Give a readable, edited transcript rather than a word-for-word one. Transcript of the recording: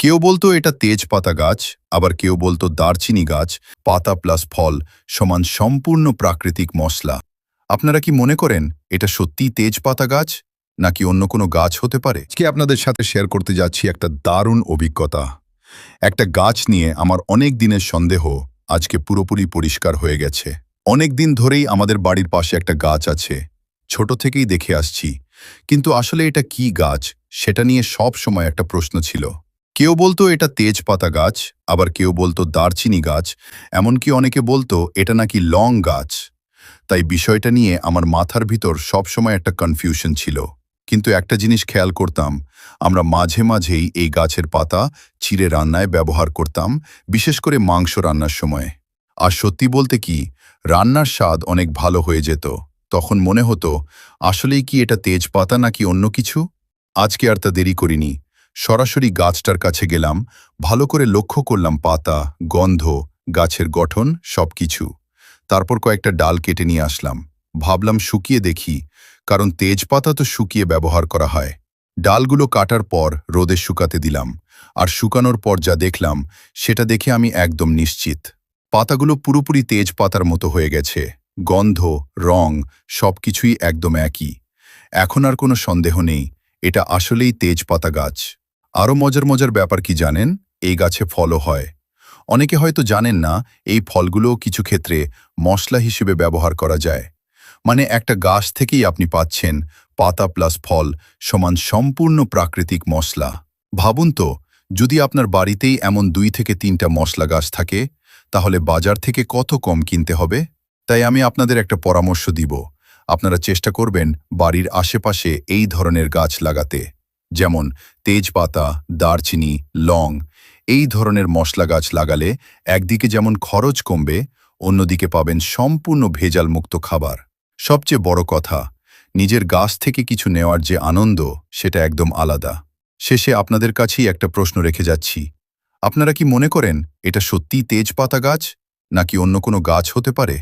কেউ বলতো এটা তেজপাতা গাছ, আবার কেউ বলতো দারচিনি গাছ, পাতা প্লাস ফল সমান সম্পূর্ণ প্রাকৃতিক মশলা। আপনারা কি মনে করেন এটা সত্যিই তেজপাতা গাছ, নাকি অন্য কোনো গাছ হতে পারে? আজকে আপনাদের সাথে শেয়ার করতে যাচ্ছি একটা দারুণ অভিজ্ঞতা। একটা গাছ নিয়ে আমার অনেক দিনের সন্দেহ আজকে পুরোপুরি পরিষ্কার হয়ে গেছে। অনেক দিন ধরেই আমাদের বাড়ির পাশে একটা গাছ আছে, ছোট থেকেই দেখে আসছি, কিন্তু আসলে এটা কি গাছ সেটা নিয়ে সব সময় একটা প্রশ্ন ছিল। কেউ বলতো এটা তেজপাতা গাছ, আবার কেউ বলতো দারচিনি গাছ, এমনকি অনেকে বলতো এটা নাকি লং গাছ। তাই বিষয়টা নিয়ে আমার মাথার ভিতর সবসময় একটা কনফিউশন ছিল। কিন্তু একটা জিনিস খেয়াল করতাম, আমরা মাঝে মাঝেই এই গাছের পাতা চিড়ে রান্নায় ব্যবহার করতাম, বিশেষ করে মাংস রান্নার সময়। আর সত্যি বলতে কি, রান্নার স্বাদ অনেক ভালো হয়ে যেত। তখন মনে হতো আসলেই কি এটা তেজপাতা নাকি অন্য কিছু। আজকে আর তা দেরি করিনি, সরাসরি গাছটার কাছে গেলাম, ভালো করে লক্ষ্য করলাম পাতা, গন্ধ, গাছের গঠন সবকিছু। তারপর কয়েকটা ডাল কেটে নিয়ে আসলাম, ভাবলাম শুকিয়ে দেখি, কারণ তেজপাতা তো শুকিয়ে ব্যবহার করা হয়। ডালগুলো কাটার পর রোদে শুকাতে দিলাম, আর শুকানোর পর যা দেখলাম সেটা দেখে আমি একদম নিশ্চিত। পাতাগুলো পুরোপুরি তেজপাতার মতো হয়ে গেছে, গন্ধ, রং সবকিছুই একদম একই। এখন আর কোনো সন্দেহ নেই, এটা আসলেই তেজপাতা গাছ। আরও মজার মজার ব্যাপার কি জানেন, এই গাছে ফলও হয়। অনেকে হয়তো জানেন না, এই ফলগুলোও কিছু ক্ষেত্রে মশলা হিসেবে ব্যবহার করা যায়। মানে একটা গাছ থেকেই আপনি পাচ্ছেন পাতা প্লাস ফল সমান সম্পূর্ণ প্রাকৃতিক মশলা। ভাবুন তো, যদি আপনার বাড়িতেই এমন 2 থেকে 3টা মশলা গাছ থাকে, তাহলে বাজার থেকে কত কম কিনতে হবে। তাই আমি আপনাদের একটা পরামর্শ দিব, আপনারা চেষ্টা করবেন বাড়ির আশেপাশে এই ধরনের গাছ লাগাতে। যেমন তেজপাতা, দারচিনি, লং, এই ধরনের মশলা গাছ লাগালে একদিকে যেমন খরচ কমবে, অন্যদিকে পাবেন সম্পূর্ণ ভেজালমুক্ত খাবার। সবচেয়ে বড় কথা, নিজের গাছ থেকে কিছু নেওয়ার যে আনন্দ, সেটা একদম আলাদা। শেষে আপনাদের কাছেই একটা প্রশ্ন রেখে যাচ্ছি, আপনারা কি মনে করেন এটা সত্যিই তেজপাতা গাছ, নাকি অন্য কোনো গাছ হতে পারে?